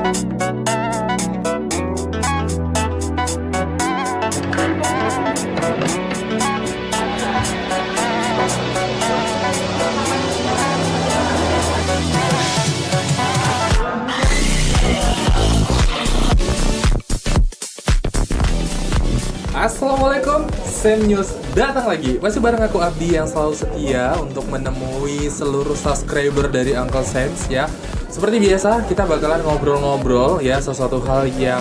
Assalamualaikum, Sam News datang lagi. Masih bareng aku Abdi yang selalu setia untuk menemui seluruh subscriber dari Uncle Sam's ya. Seperti biasa, kita bakalan ngobrol-ngobrol ya, sesuatu hal yang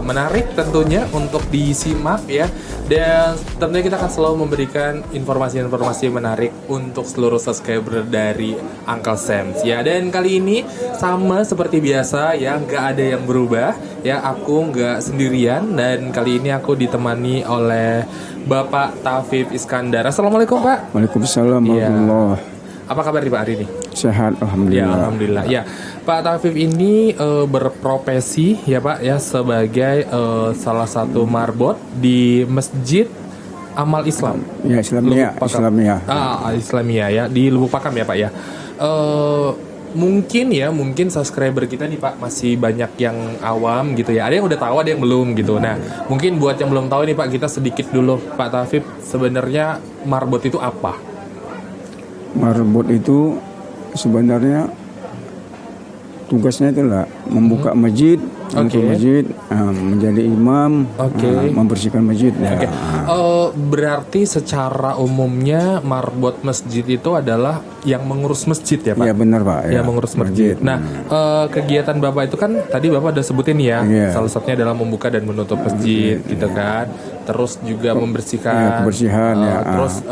menarik tentunya untuk disimak ya. Dan tentunya kita akan selalu memberikan informasi-informasi menarik untuk seluruh subscriber dari Uncle Sam's ya. Dan kali ini sama seperti biasa ya, nggak ada yang berubah ya. Aku nggak sendirian dan kali ini aku ditemani oleh Bapak Tafif Iskandar. Assalamualaikum Pak. Waalaikumsalam warahmatullahi. Apa kabar nih Pak hari ini? Sehat, alhamdulillah. Ya, alhamdulillah. Ya, Pak Tafif ini berprofesi ya Pak ya sebagai salah satu marbot di Masjid Amal Islam. Ya, Islamiyah. Islamiyah ya di Lubuk Pakam ya Pak ya. Mungkin subscriber kita nih Pak masih banyak yang awam gitu ya. Ada yang udah tahu, ada yang belum gitu. Nah, mungkin buat yang belum tahu nih Pak, kita sedikit dulu Pak Tafif, sebenarnya marbot itu apa? Marbot itu sebenarnya tugasnya itulah membuka masjid, untuk masjid, menjadi imam, membersihkan masjid. Ya. Berarti secara umumnya marbot masjid itu adalah yang mengurus masjid ya Pak? Ya benar Pak. Ya, mengurus masjid. Nah, kegiatan Bapak itu kan tadi Bapak udah sebutin ya, salah satunya adalah membuka dan menutup masjid gitu kan. Terus juga membersihkan, kebersihan terus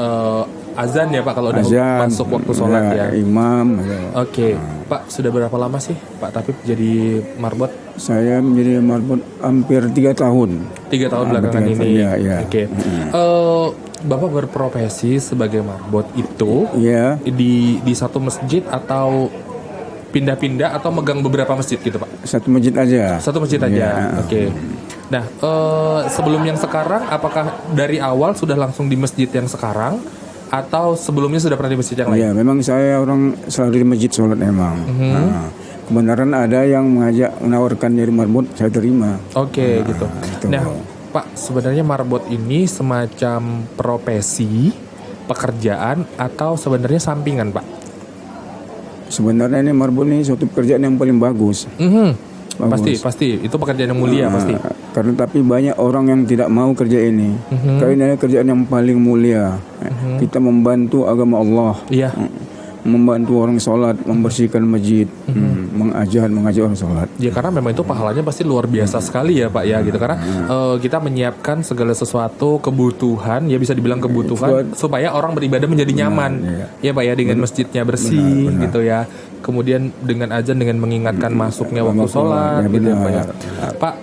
azan ya Pak kalau udah masuk waktu sholat ya. Imam. Pak sudah berapa lama sih Pak Tafif jadi marbot? Saya menjadi marbot hampir 3 tahun. 3 tahun belakangan ini. Ya. Bapak berprofesi sebagai marbot itu di satu masjid atau pindah-pindah atau megang beberapa masjid gitu Pak? Satu masjid aja. Satu masjid aja. Nah, sebelum yang sekarang, apakah dari awal sudah langsung di masjid yang sekarang? Atau sebelumnya sudah pernah di masjid yang lain? Iya, memang saya orang selalu di masjid sholat memang. Kebenaran ada yang menawarkan jadi marbot, saya terima. Gitu. Nah, Pak, sebenarnya marbot ini semacam profesi, pekerjaan, atau sebenarnya sampingan, Pak? Sebenarnya ini marbot ini suatu pekerjaan yang paling bagus. Pasti. Itu pekerjaan yang mulia pasti. Karena tapi banyak orang yang tidak mau kerja ini. Karena ini kerjaan yang paling mulia. Kita membantu agama Allah. Membantu orang sholat, membersihkan masjid, mengajak orang sholat. Ya karena memang itu pahalanya pasti luar biasa sekali ya Pak ya gitu. Karena kita menyiapkan segala sesuatu kebutuhan, ya bisa dibilang kebutuhan supaya orang beribadah menjadi nyaman. Ya Pak ya, dengan masjidnya bersih gitu ya. Kemudian dengan azan, dengan mengingatkan masuknya waktu sholat gitu ya Pak ya. Pak,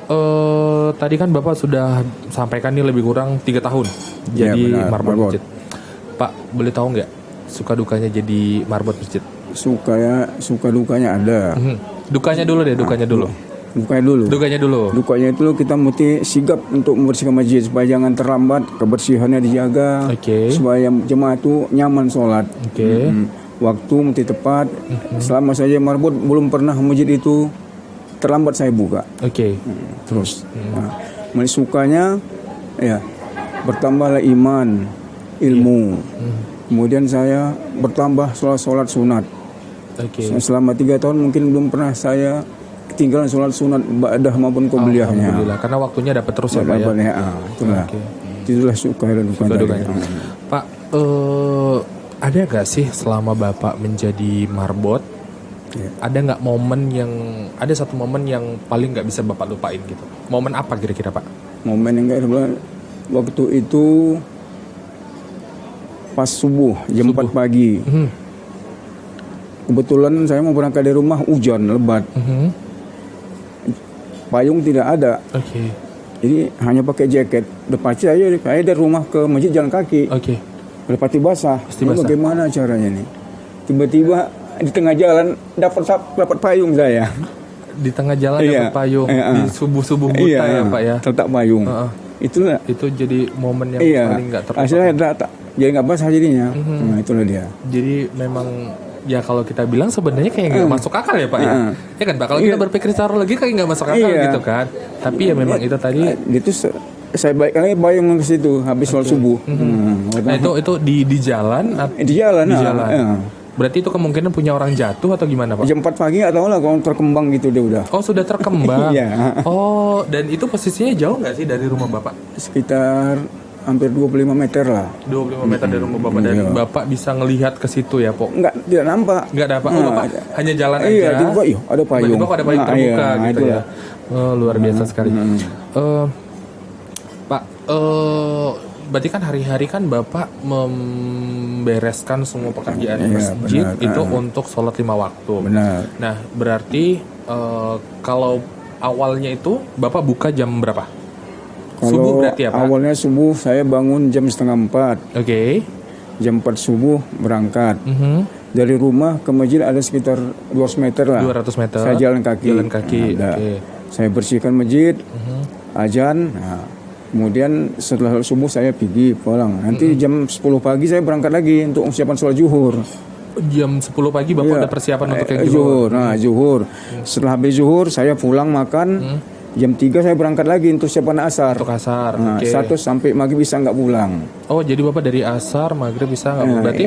tadi kan Bapak sudah sampaikan nih lebih kurang 3 tahun jadi marbot masjid. Pak, boleh tahu nggak suka dukanya jadi marbot masjid? Suka dukanya ada. Dukanya dulu deh, dukanya dulu. Dukanya itu kita mesti sigap untuk membersihkan masjid supaya jangan terlambat, kebersihannya dijaga, supaya jemaah itu nyaman sholat. Waktu mesti tepat. Selama saja marbot belum pernah masjid itu terlambat saya buka. Terus, sukanya ya bertambahlah iman, ilmu. Kemudian saya bertambah sholat sunat. Selama 3 tahun mungkin belum pernah saya ketinggalan sholat sunat ba'dah maupun qobliyahnya. Alhamdulillah, karena waktunya dapat terus ya Pak ya. Itulah suka dan dukanya. Pak, ada gak sih selama Bapak menjadi marbot, ada nggak ada satu momen yang paling nggak bisa Bapak lupain gitu? Momen apa kira-kira Pak? Momen yang nggak lupain waktu itu pas subuh jam 4 pagi. Kebetulan saya mau berangkat dari rumah, hujan lebat. Payung tidak ada. Jadi hanya pakai jaket. Depan saya dari rumah ke masjid jalan kaki. Pasti basah. Bagaimana caranya nih? Tiba-tiba di tengah jalan dapat payung saya. Di tengah jalan dapat payung. Di subuh-subuh buta ya Pak ya. Letak payung. Itu jadi momen yang paling nggak terlupakan. Akhirnya jadi nggak basah jadinya. Itulah dia. Jadi memang ya kalau kita bilang sebenarnya kayak nggak masuk akal ya Pak ya. Ya kan Pak, kalau kita berpikir secara logika kayak nggak masuk akal gitu kan. Tapi ya memang itu tadi itu saya bayang ke situ habis sholat subuh. Nah itu di jalan. Di jalan. Berarti itu kemungkinan punya orang jatuh atau gimana Pak? Jam 4 pagi nggak tahu lah kalau terkembang gitu dia udah. Oh sudah terkembang. Iya. Oh dan itu posisinya jauh nggak sih dari rumah Bapak? Sekitar hampir 25 meter lah. 25 meter dari rumah Bapak dan Bapak bisa ngelihat ke situ ya Pok? Enggak, tidak nampak. Enggak ada apa? Bapak hanya jalan aja. Iya, tiba ada payung. Tiba ada payung terbuka gitu ya. Luar biasa sekali. Pak, berarti kan hari-hari kan Bapak membereskan semua pekerjaan di masjid itu untuk sholat 5 waktu. Benar. Nah, berarti kalau awalnya itu Bapak buka jam berapa? Kalau subuh berarti ya Pak? Awalnya subuh saya bangun jam 3:30. Oke. Jam 4 subuh berangkat. Dari rumah ke masjid ada sekitar 200 meter lah. 200 meter. Saya jalan kaki. Saya bersihkan masjid, azan. Kemudian setelah subuh saya pergi pulang. Nanti jam 10 pagi saya berangkat lagi untuk persiapan sholat zuhur. Jam 10 pagi Bapak ada persiapan untuk yang zuhur. Zuhur. Setelah habis zuhur saya pulang makan. Jam 3 saya berangkat lagi untuk siapan asar. Untuk asar. 1 sampai maghrib bisa nggak pulang. Oh jadi Bapak dari asar maghrib bisa nggak pulang. Berarti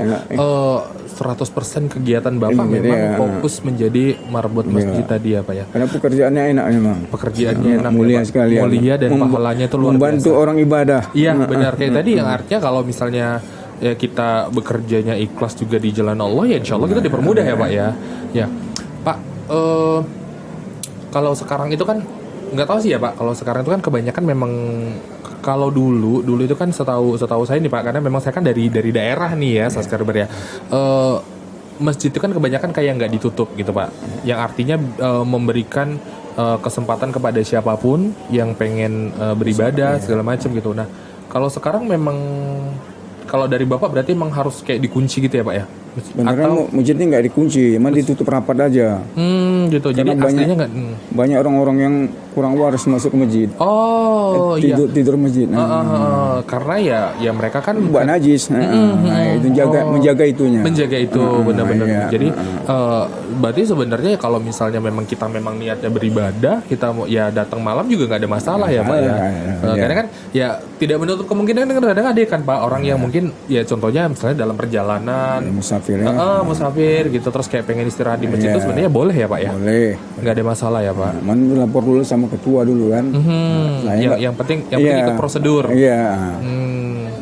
100% kegiatan Bapak memang fokus menjadi marbot masjid tadi ya Pak ya. Karena pekerjaannya enak memang. Pekerjaannya enak. Mulia sekali. Mulia dan pahalanya itu luar biasa. Membantu orang ibadah. Iya benar kayak tadi yang artinya kalau misalnya ya kita bekerjanya ikhlas juga di jalan Allah ya insya Allah kita dipermudah ya Pak ya. Ya Pak kalau sekarang itu kan nggak tahu sih ya Pak, kalau sekarang itu kan kebanyakan memang kalau dulu itu kan setahu saya nih Pak, karena memang saya kan dari daerah nih ya subscriber ya, masjid itu kan kebanyakan kayak nggak ditutup gitu Pak, yang artinya memberikan kesempatan kepada siapapun yang pengen beribadah segala macam gitu. Nah kalau sekarang memang kalau dari Bapak berarti memang harus kayak dikunci gitu ya Pak ya? Sebenarnya masjid ini nggak dikunci, emang ditutup rapat aja. Gitu. Jadi aslinya nggak. Banyak orang-orang yang kurang waras masuk ke masjid. Oh tidur masjid. Karena ya mereka kan buat najis. Itu menjaga itunya. Menjaga itu benar-benar. Iya. Jadi berarti sebenarnya kalau misalnya memang kita niatnya beribadah, kita mau ya datang malam juga nggak ada masalah ya Pak ya. Karena kan ya tidak menutup kemungkinan kadang-kadang ada kan Pak orang yang mungkin ya contohnya misalnya dalam perjalanan. Musafir gitu terus kayak pengen istirahat di masjid itu sebenarnya boleh ya Pak ya? Boleh. Nggak ada masalah ya Pak? Lapor dulu sama ketua dulu kan. Yang penting ikut prosedur. Iya.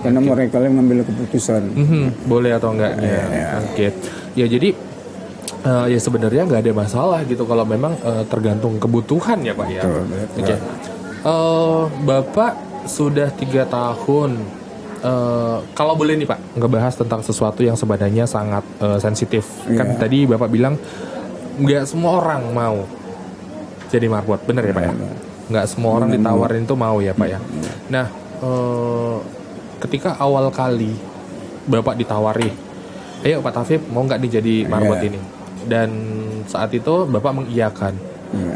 Karena mereka yang mengambil keputusan. Boleh atau enggaknya. Oke. Ya jadi ya sebenarnya nggak ada masalah gitu kalau memang tergantung kebutuhan ya Pak ya. Oke. Bapak sudah 3 tahun. Kalau boleh nih Pak ngebahas tentang sesuatu yang sebenarnya sangat sensitif. Kan tadi Bapak bilang nggak semua orang mau jadi marbot, bener ya Pak ya? Nggak semua orang ditawarin itu mau ya Pak ya? Nah ketika awal kali Bapak ditawari, ayo Pak Tafib mau nggak nih jadi marbot ini? Dan saat itu Bapak mengiyakan.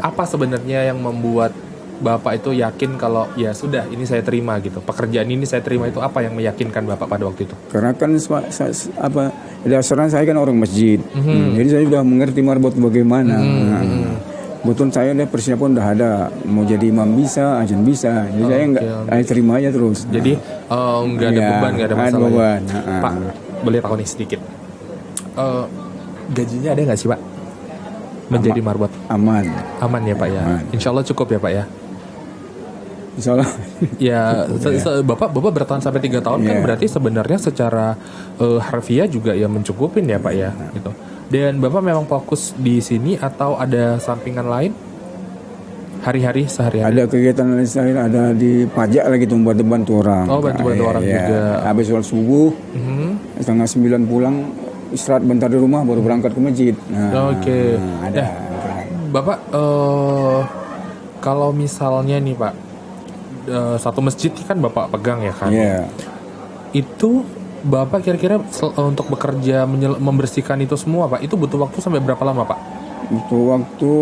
Apa sebenarnya yang membuat Bapak itu yakin kalau ya sudah ini saya terima gitu, pekerjaan ini saya terima, itu apa yang meyakinkan Bapak pada waktu itu? Karena kan dasarnya saya kan orang masjid, jadi saya sudah mengerti marbot bagaimana. Betul saya udah persiapan udah ada, mau jadi imam bisa, ajan bisa, jadi saya saya terima aja terus. Jadi nggak ada beban, nggak ada masalah. Beban. Pak boleh tahu nih sedikit, gajinya ada nggak sih Pak? Menjadi marbot? Aman ya Pak ya. Insya Allah cukup ya Pak ya. Insyaallah. Ya, Bapak bertahan sampai 3 tahun kan berarti sebenarnya secara harfiah juga ya mencukupin ya Pak ya gitu. Dan Bapak memang fokus di sini atau ada sampingan lain? Hari-hari sehari-hari? Ada kegiatan lain, ada di pajak lagi tuh buat bantu orang. Oh, bantu orang juga. Habis sholat subuh, 8:30 pulang, istirahat bentar di rumah baru berangkat ke masjid. Oke. Ada. Bapak kalau misalnya nih Pak, satu masjid kan Bapak pegang ya kan? Itu Bapak kira-kira untuk bekerja membersihkan itu semua Pak, itu butuh waktu sampai berapa lama Pak? Butuh waktu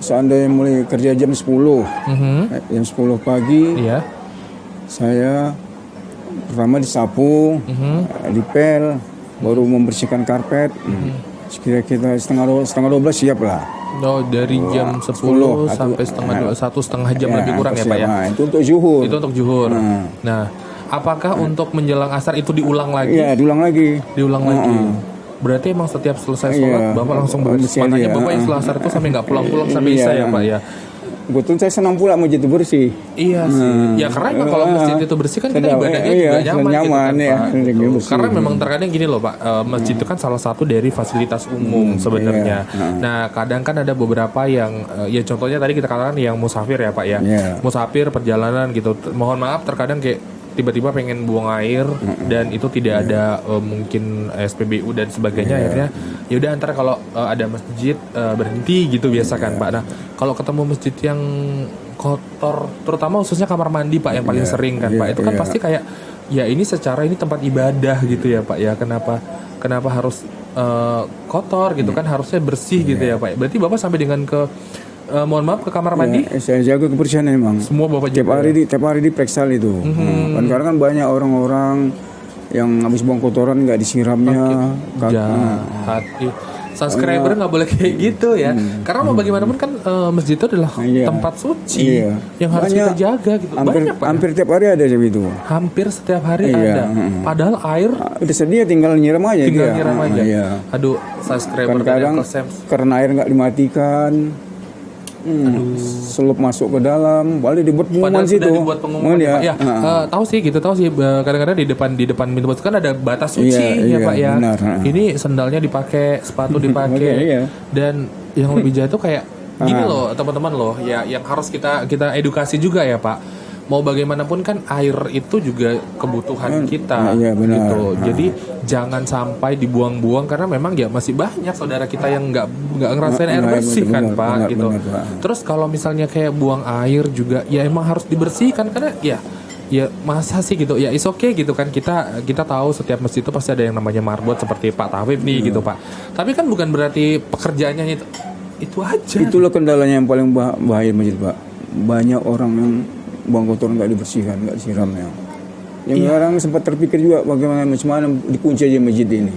seandainya mulai kerja jam 10 jam 10 pagi saya pertama disapu, dipel, baru membersihkan karpet. Kira-kira setengah 12 siap lah. Oh, dari jam 10 sampai setengah jam lebih kurang ya Pak ya? Nah, itu untuk zuhur. Itu untuk zuhur. Nah, apakah untuk menjelang asar itu diulang lagi? Iya, diulang lagi. Berarti emang setiap selesai sholat Bapak langsung bersih. Makanya Bapak yang setelah asar itu sampai nggak pulang-pulang sampai isya ya Pak ya? Betul, saya senang pula masjid itu bersih. Iya sih. Ya karena emang kalau masjid itu bersih kan kita ibadahnya juga nyaman gitu kan, Pak. Gitu. Karena memang terkadang gini loh Pak, masjid itu kan salah satu dari fasilitas umum sebenarnya. Nah kadang kan ada beberapa yang ya contohnya tadi kita katakan yang musafir ya Pak ya. Musafir perjalanan gitu. Mohon maaf terkadang kayak tiba-tiba pengen buang air dan itu tidak ada mungkin SPBU dan sebagainya, akhirnya ya udah antara kalau ada masjid berhenti gitu biasa kan Pak. Nah kalau ketemu masjid yang kotor, terutama khususnya kamar mandi Pak yang paling sering kan Pak, itu kan pasti kayak ya ini secara ini tempat ibadah gitu ya Pak ya, kenapa harus kotor gitu kan, harusnya bersih gitu ya Pak. Berarti Bapak sampai dengan ke mohon maaf ke kamar mandi? Saya jaga kebersihan memang. Semua Bapak jaga. Tiap hari diperiksa itu. Karena kan banyak orang-orang yang habis buang kotoran nggak disiramnya. Jahat. Subscriber nggak boleh kayak gitu ya. Karena mau bagaimanapun kan masjid itu adalah tempat suci yang harus kita jaga gitu. Hampir tiap hari ada itu. Hampir setiap hari ada. Padahal air udah sedia, tinggal nyiram aja. Aduh, subscriber kadang karena air nggak dimatikan. Selup masuk ke dalam, boleh dibuat pengumuman situ. Dibuat pengumuman ya. Tahu sih kadang-kadang di depan pintu masuk kan ada batas suci ya Pak ya. Benar. Ini sendalnya dipakai, sepatu dipakai. Dan yang lebih jahat tuh kayak gini loh teman-teman loh, ya yang harus kita edukasi juga ya Pak. Mau bagaimanapun kan air itu juga kebutuhan kita gitu. Jadi jangan sampai dibuang-buang karena memang ya masih banyak saudara kita yang nggak ngerasain air bersih kan Pak gitu. Terus kalau misalnya kayak buang air juga ya emang harus dibersihkan karena ya masa sih gitu ya, is okay gitu kan, kita tahu setiap masjid itu pasti ada yang namanya marbot seperti Pak Tafif nih gitu Pak. Tapi kan bukan berarti pekerjaannya itu aja. Itulah kendalanya yang paling bahaya masjid Pak. Banyak orang yang buang kotoran nggak dibersihkan, nggak disiramnya. Yang orang sempat terpikir juga bagaimana macam mana dikunci aja masjid ini.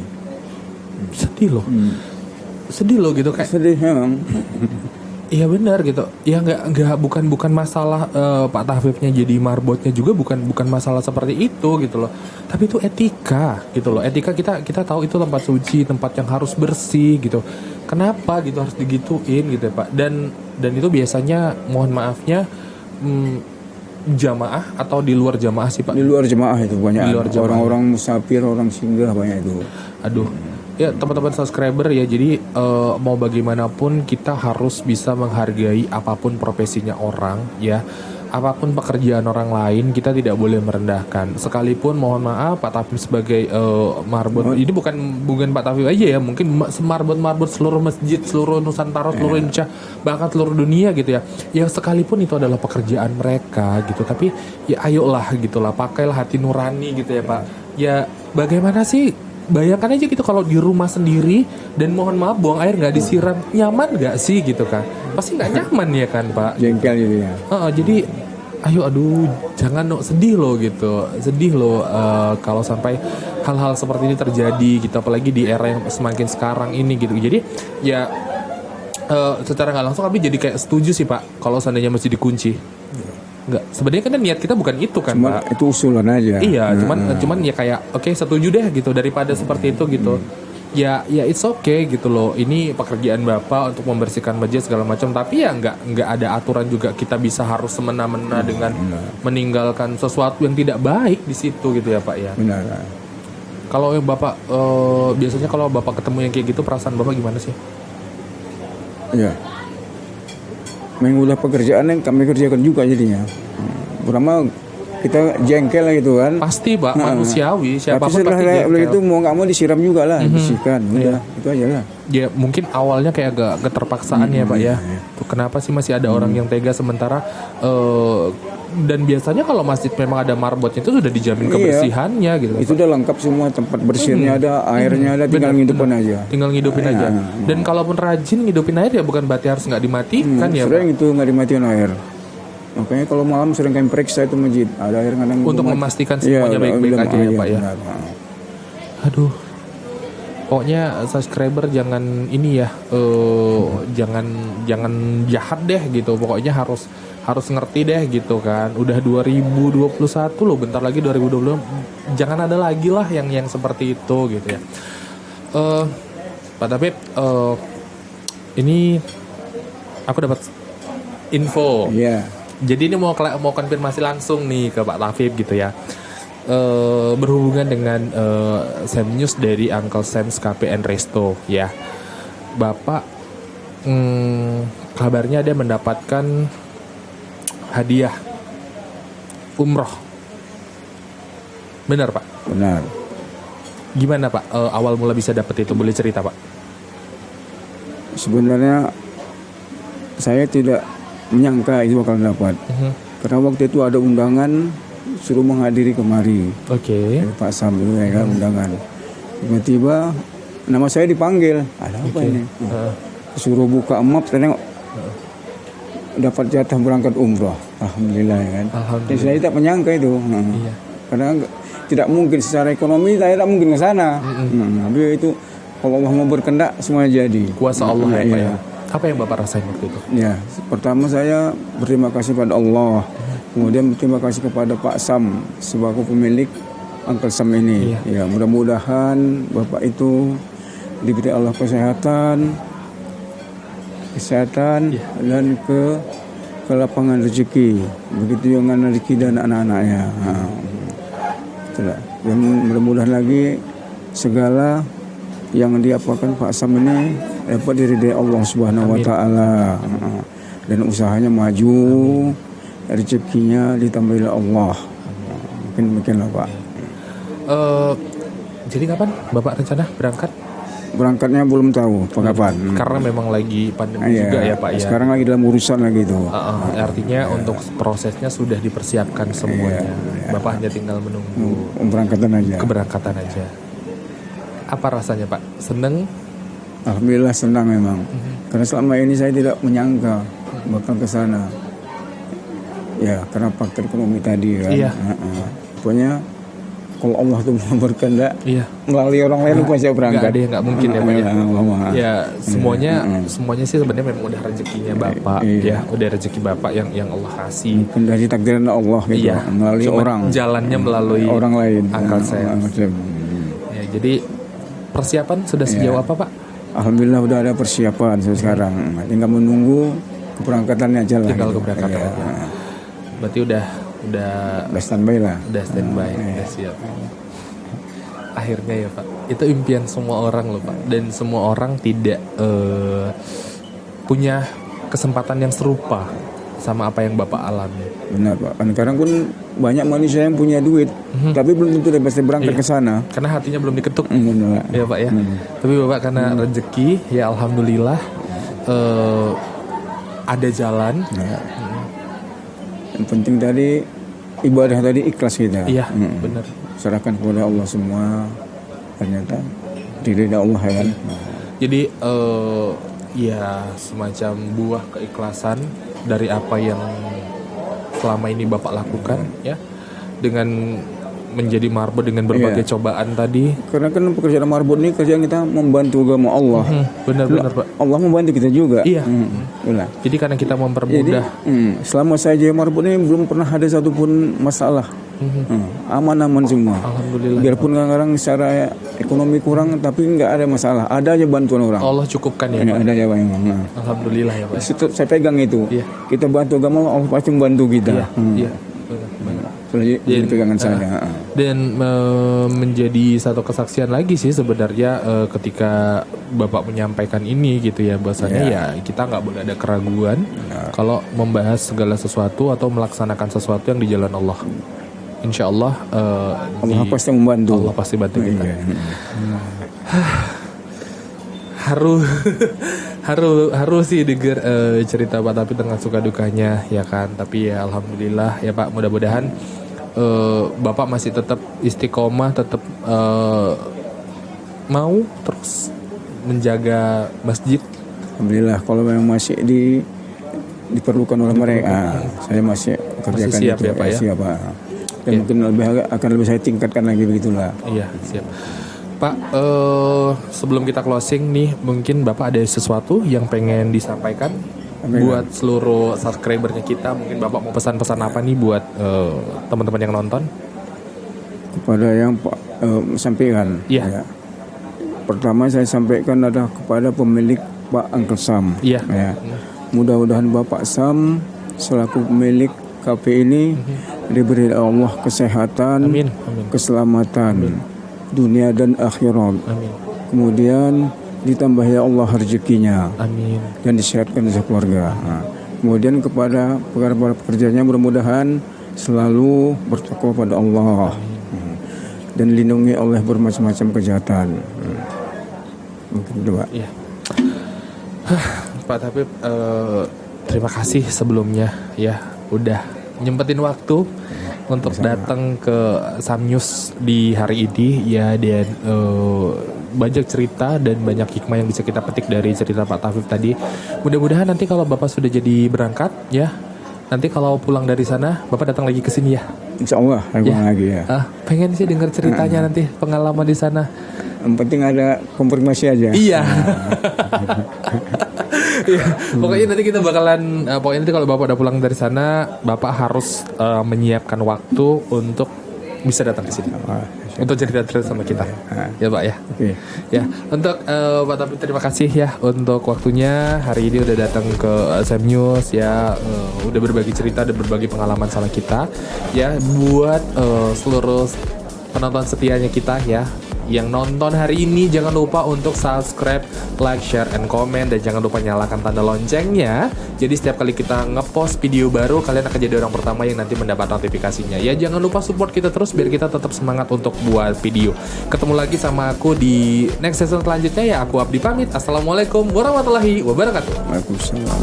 Sedih loh gitu kayak. Sedih memang. Iya benar gitu. Ya nggak bukan masalah Pak Tafifnya jadi marbotnya juga bukan masalah seperti itu gitu loh. Tapi itu etika gitu loh. Etika kita tahu itu tempat suci, tempat yang harus bersih gitu. Kenapa gitu harus digituin gitu ya Pak? Dan itu biasanya mohon maafnya jamaah atau di luar jamaah sih Pak? Di luar jamaah itu banyak. Orang-orang musafir, orang singgah banyak itu. Aduh. Ya teman-teman subscriber ya, jadi mau bagaimanapun kita harus bisa menghargai apapun profesinya orang ya, apapun pekerjaan orang lain kita tidak boleh merendahkan. Sekalipun mohon maaf Pak Tafif sebagai marbot, ini bukan Pak Tafif aja ya, mungkin marbot seluruh masjid, seluruh Nusantara, seluruh Indonesia, bahkan seluruh dunia gitu ya. Yang sekalipun itu adalah pekerjaan mereka gitu, tapi ya ayolah gitulah, pakailah hati nurani gitu ya Pak. Ya bagaimana sih? Bayangkan aja gitu kalau di rumah sendiri dan mohon maaf buang air nggak disiram, nyaman nggak sih gitu kan? Pasti nggak nyaman ya kan Pak? Jengkel gitu ya. Jadi aduh jangan sedih loh gitu, kalau sampai hal-hal seperti ini terjadi gitu, apalagi di era yang semakin sekarang ini gitu. Jadi ya secara nggak langsung tapi jadi kayak setuju sih Pak kalau seandainya masih dikunci. Enggak, sebenarnya kan niat kita bukan itu kan Pak. Itu usulan aja. Iya, cuman ya kayak oke, setuju deh gitu daripada seperti itu gitu. Ya it's okay gitu loh. Ini pekerjaan Bapak untuk membersihkan masjid segala macam, tapi ya enggak ada aturan juga kita bisa harus semena-mena dengan meninggalkan sesuatu yang tidak baik di situ gitu ya Pak ya. Benar. Kalau yang Bapak biasanya kalau Bapak ketemu yang kayak gitu perasaan Bapak gimana sih? Iya. Mengulah pekerjaan yang kami kerjakan juga jadinya. Pertama kita jengkel lah gitu kan. Pasti Pak, manusiawi. Siapapun pasti jengkel. Tapi itu mau nggak mau disiram juga lah, bersihkan. Udah, itu aja lah. Ya mungkin awalnya kayak agak keterpaksaan ya Pak ya. Tuh, kenapa sih masih ada orang yang tega sementara dan biasanya kalau masjid memang ada marbotnya itu sudah dijamin kebersihannya gitu. Itu udah lengkap semua, tempat bersihnya ada, airnya ada, tinggal ngidupin aja. Dan kalaupun rajin ngidupin air ya bukan berarti harus nggak dimatikan ya. Sering itu nggak dimatikan air. Makanya kalau malam sering kami periksa itu masjid, ada air kadang untuk memastikan semuanya baik-baik aja ya Pak ya. Aduh. pokoknya subscriber jangan ini ya, jangan jahat deh gitu, pokoknya harus ngerti deh gitu kan. Udah 2021 loh, bentar lagi 2020, jangan ada lagi lah yang seperti itu gitu ya. Pak Tabib, ini aku dapat info. Iya. Jadi ini mau konfirmasi langsung nih ke Pak Tafib gitu ya. Berhubungan dengan Sam News dari Uncle Sam's Cafe and Resto ya. Bapak kabarnya dia mendapatkan hadiah umroh. Benar Pak? Benar. Gimana Pak awal mula bisa dapat itu? Boleh cerita Pak? Sebenarnya saya tidak menyangka itu bakal dapat. Karena waktu itu ada undangan suruh menghadiri kemari. Oke. Pak Sam itu ya kan undangan. Tiba-tiba nama saya dipanggil. Ada apa ini? Suruh buka map, saya nengok. Dapat jatah berangkat umroh. Alhamdulillah ya kan. Alhamdulillah. Saya tidak menyangka itu. Iya. Karena tidak mungkin secara ekonomi saya tidak mungkin ke sana. Tapi itu kalau Allah mau berkehendak semuanya jadi. Kuasa Allah ya Pak ya. Apa yang Bapak rasain waktu itu? Ya, pertama saya berterima kasih pada Allah. Kemudian berterima kasih kepada Pak Sam sebagai pemilik Uncle Sam ini. Ya, mudah-mudahan Bapak itu diberi Allah kesehatan dan ke lapangan rezeki. Begitu dengan rezeki dan anak-anaknya. Itulah. Dan mudah-mudahan lagi segala yang diapakan Pak Sam ini dapat diridai Allah Subhanahu wa taala, dan usahanya maju, rezekinya ditambah oleh Allah. Mungkin demikianlah Pak. Jadi kapan Bapak rencana berangkat? Berangkatnya belum tahu kapan. Karena memang lagi pandemi juga ya Pak ya. Sekarang lagi dalam urusan lagi itu. Artinya untuk prosesnya sudah dipersiapkan semuanya. Bapak hanya tinggal menunggu keberangkatan aja. Apa rasanya Pak? Seneng? Alhamdulillah senang memang. Karena selama ini saya tidak menyangka bakal ke sana. Ya, karena faktor ekonomi tadi kan. Iya. Pokoknya kalau Allah tuh mau berkehendak, melalui orang lain pun saya berangkat. Gak ada yang nggak mungkin ya Pak ya. Ya semuanya sih sebenarnya memang udah rezekinya Bapak. Ya, udah rezeki Bapak yang Allah kasih. Mungkin dari takdiran Allah gitu. Iya. Melalui orang. Jalannya melalui orang lain. Uncle Sam. Ya, jadi persiapan sudah sejauh apa Pak? Alhamdulillah udah ada persiapan sekarang. Tinggal menunggu keberangkatannya aja lah. Tinggal keberangkatan. Berarti udah standby lah. Udah standby, udah siap. Akhirnya ya Pak, itu impian semua orang loh Pak. Dan semua orang tidak punya kesempatan yang serupa sama apa yang Bapak alami. Benar Pak. Kan sekarang pun banyak manusia yang punya duit, tapi belum tentu dia pasti berangkat ke sana. Karena hatinya belum diketuk. Ya Pak ya. Tapi Bapak karena rezeki, ya alhamdulillah ada jalan. Yang penting tadi ibadah tadi ikhlas kita. Iya, benar. Serahkan kepada Allah semua. Ternyata diridai Allah ya kan. Jadi ya semacam buah keikhlasan dari apa yang selama ini Bapak lakukan ya, dengan menjadi marbot dengan berbagai cobaan tadi. Karena kan pekerjaan marbot ini kerjaan kita membantu agama Allah. Benar-benar Pak. Allah membantu kita juga. Iya. Jadi karena kita mempermudah. Selama saya jadi marbot ini belum pernah ada satupun masalah. Aman-aman semua. Alhamdulillah. Biarpun kadang-kadang secara ekonomi kurang, tapi nggak ada masalah. Ada aja bantuan orang. Allah cukupkan ya Pak. Ada aja memang. Alhamdulillah ya Pak. Saya pegang itu. Kita bantu agama, Allah pasti membantu kita. Iya. Jadi pegangan saya. Dan menjadi satu kesaksian lagi sih sebenarnya ketika Bapak menyampaikan ini gitu ya, bahwasanya ya kita nggak boleh ada keraguan kalau membahas segala sesuatu atau melaksanakan sesuatu yang di jalan Allah. Insya Allah Allah pasti membantu. Allah pasti bantu kita. Harus sih denger cerita Pak, tapi dengan suka dukanya ya kan. Tapi ya alhamdulillah ya Pak, mudah-mudahan Bapak masih tetap istiqomah, tetap mau terus menjaga masjid. Alhamdulillah kalau memang masih diperlukan oleh mereka, saya masih kerjakan siap itu. Ya Pak ya. Siap Pak. Dan mungkin akan lebih saya tingkatkan lagi begitulah. Iya siap. Pak, sebelum kita closing nih, mungkin Bapak ada sesuatu yang pengen disampaikan buat seluruh subscribernya kita. Mungkin Bapak mau pesan-pesan apa nih buat teman-teman yang nonton? Kepada yang Pak sampaikan. Iya. Ya. Pertama saya sampaikan adalah kepada pemilik Pak Uncle Sam. Iya. Ya. Mudah-mudahan Bapak Sam selaku pemilik kafe ini diberi Allah kesehatan, Amin. keselamatan, dunia dan akhirat. Amin. Kemudian ditambahi Allah rezekinya. Amin. Dan disehatkan keluarga. Nah, kemudian kepada para pekerjanya mudah-mudahan selalu bertakwa pada Allah. Dan lindungi oleh bermacam-macam kejahatan. Mungkin dua. Iya. Pak Thabib, terima kasih sebelumnya ya udah nyempetin waktu untuk datang ke Samnews di hari ini ya, dan banyak cerita dan banyak hikmah yang bisa kita petik dari cerita Pak Thabib tadi. Mudah-mudahan nanti kalau Bapak sudah jadi berangkat ya, nanti kalau pulang dari sana Bapak datang lagi ke sini ya. Insya Allah lagi ya. Pengen sih dengar ceritanya nanti pengalaman di sana. Yang penting ada konfirmasi aja. Iya. Ya, pokoknya nanti kita bakalan pokoknya nanti kalau Bapak udah pulang dari sana, Bapak harus menyiapkan waktu untuk bisa datang ke sini. Untuk cerita-cerita sama kita. Ya, Pak ya. Oke. Ya, untuk Pak Thabib terima kasih ya untuk waktunya. Hari ini udah datang ke Samnews ya, udah berbagi cerita dan berbagi pengalaman sama kita. Ya, buat seluruh penonton setianya kita ya, yang nonton hari ini, jangan lupa untuk subscribe, like, share, and comment, dan jangan lupa nyalakan tanda loncengnya. Jadi setiap kali kita ngepost video baru, kalian akan jadi orang pertama yang nanti mendapat notifikasinya. Ya, jangan lupa support kita terus biar kita tetap semangat untuk buat video. Ketemu lagi sama aku di next season selanjutnya ya. Aku Abdi pamit. Assalamualaikum warahmatullahi wabarakatuh. Waalaikumsalam.